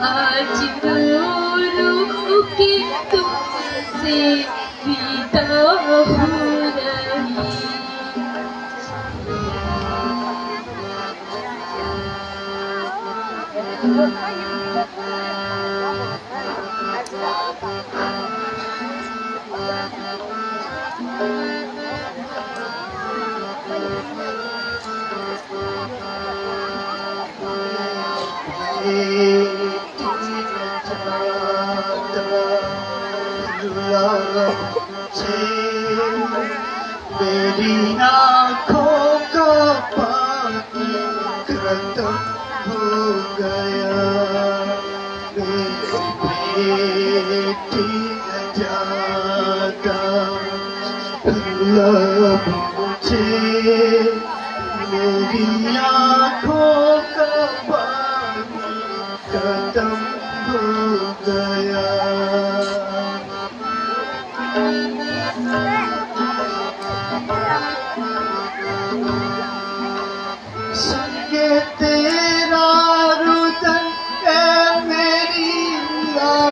आज रो रो के तुमसे विदा हो रही। मेरी आँखों का पानी खत्म हो गया। मेरी बेटी न जाता लब मुझे, मेरी आँखों का पानी खत्म